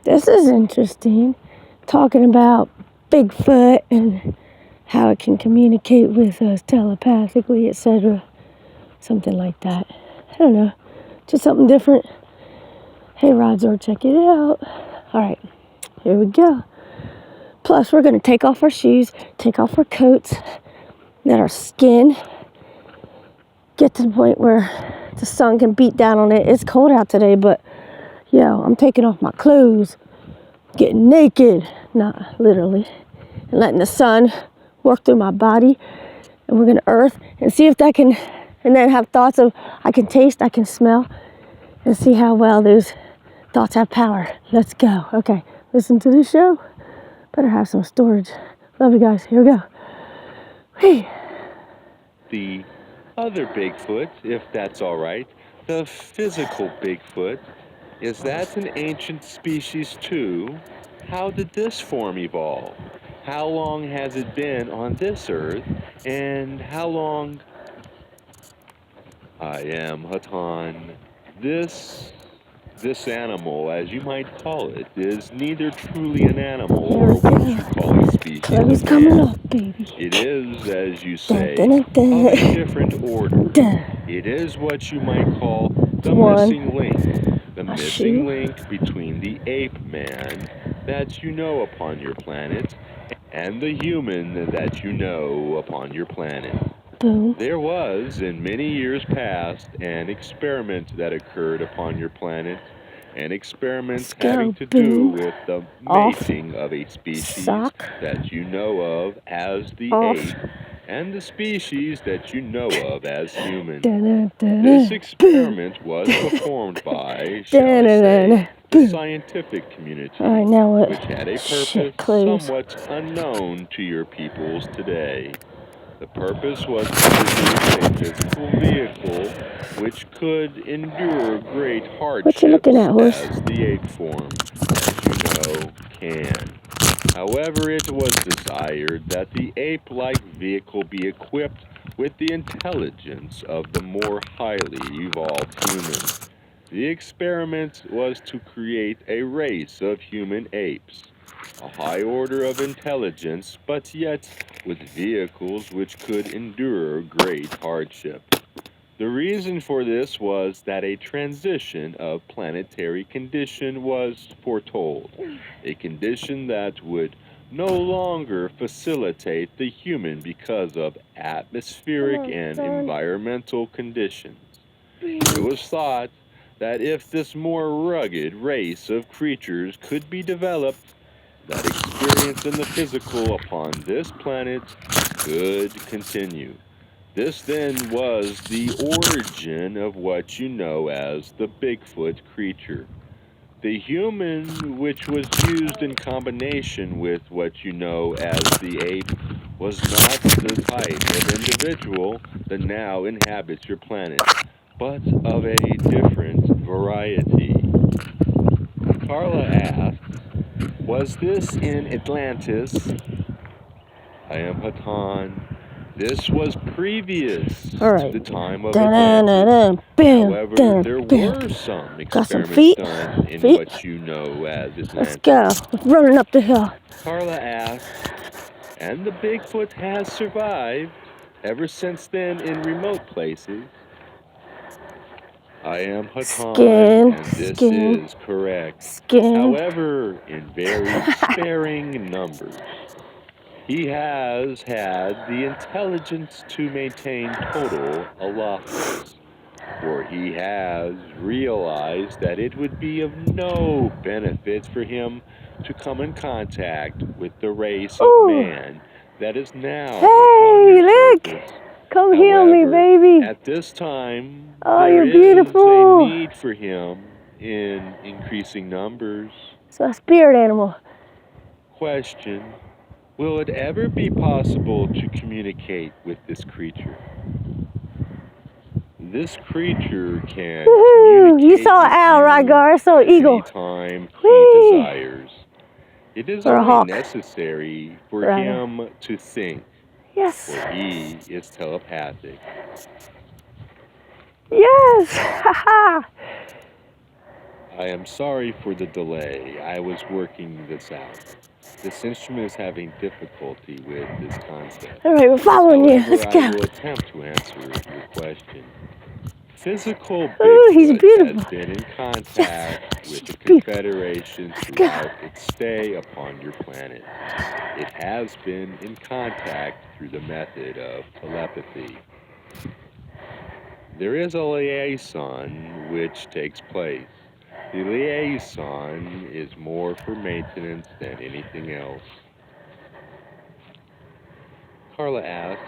This is interesting. Talking about Bigfoot and how it can communicate with us telepathically, etc. Something like that. I don't know. Just something different. Hey, Rodzor, check it out. All right, here we go. Plus, we're going to take off our shoes, take off our coats, let our skin get to the point where the sun can beat down on it. It's cold out today, but, I'm taking off my clothes, getting naked, not literally, and letting the sun work through my body. And we're going to earth and see if that can, and then have thoughts of I can taste, I can smell, and see how well those thoughts have power. Let's go. Okay, listen to the show. Better have some storage. Love you guys. Here we go. Hey. The other Bigfoot, if that's all right, the physical Bigfoot, is that an ancient species too? How did this form evolve? How long has it been on this earth? And how long... I am Hatan. This animal, as you might call it, is neither truly an animal or what you call a species Chloe's of coming man. up, baby. It is, as you say, of a different order. It is what you might call the missing link. The missing link between the ape man that you know upon your planet and the human that you know upon your planet. Boom. There was, in many years past, an experiment that occurred upon your planet. An experiment having to do with the mating of a species that you know of as the ape and the species that you know of as human. This experiment was performed by, shall I say, the scientific community, which had a purpose somewhat unknown to your peoples today. The purpose was to produce a physical vehicle which could endure great hardships as the ape form, as you know, can. However, it was desired that the ape-like vehicle be equipped with the intelligence of the more highly evolved human. The experiment was to create a race of human apes, a high order of intelligence, but yet with vehicles which could endure great hardship. The reason for this was that a transition of planetary condition was foretold, a condition that would no longer facilitate the human because of atmospheric and environmental conditions. It was thought that if this more rugged race of creatures could be developed, that experience in the physical upon this planet could continue. This then was the origin of what you know as the Bigfoot creature. The human, which was used in combination with what you know as the ape, was not the type of individual that now inhabits your planet, but of a different variety. Carla asks, was this in Atlantis? I am Hatan. This was previous to the time of Atlantis. However, there were some experiments done in what you know as Atlantis. Let's go. We're running up the hill. Carla asks, and the Bigfoot has survived ever since then in remote places. I am Hatan, and this is correct. However, in very sparing numbers. He has had the intelligence to maintain total aloftness, for he has realized that it would be of no benefit for him to come in contact with the race of man that is now. Hey, look! Come heal me, baby. At this time, you're there beautiful. is a need for him in increasing numbers. It's a spirit animal. Question. Will it ever be possible to communicate with this creature? This creature can communicate you saw an owl, right, Gar? I saw an eagle. Anytime he desires. It is only necessary for him to think. Yes. For he is telepathic. Yes! Haha! I am sorry for the delay. I was working this out. This instrument is having difficulty with this concept. All right, we're following you. However, Let's I go. will attempt to answer your question. Physical Oh, he's Bigfoot beautiful. has been in contact with She's the beautiful. Confederation Let's go. throughout its stay upon your planet. It has been in contact through the method of telepathy. There is a liaison which takes place. The liaison is more for maintenance than anything else. Carla asks,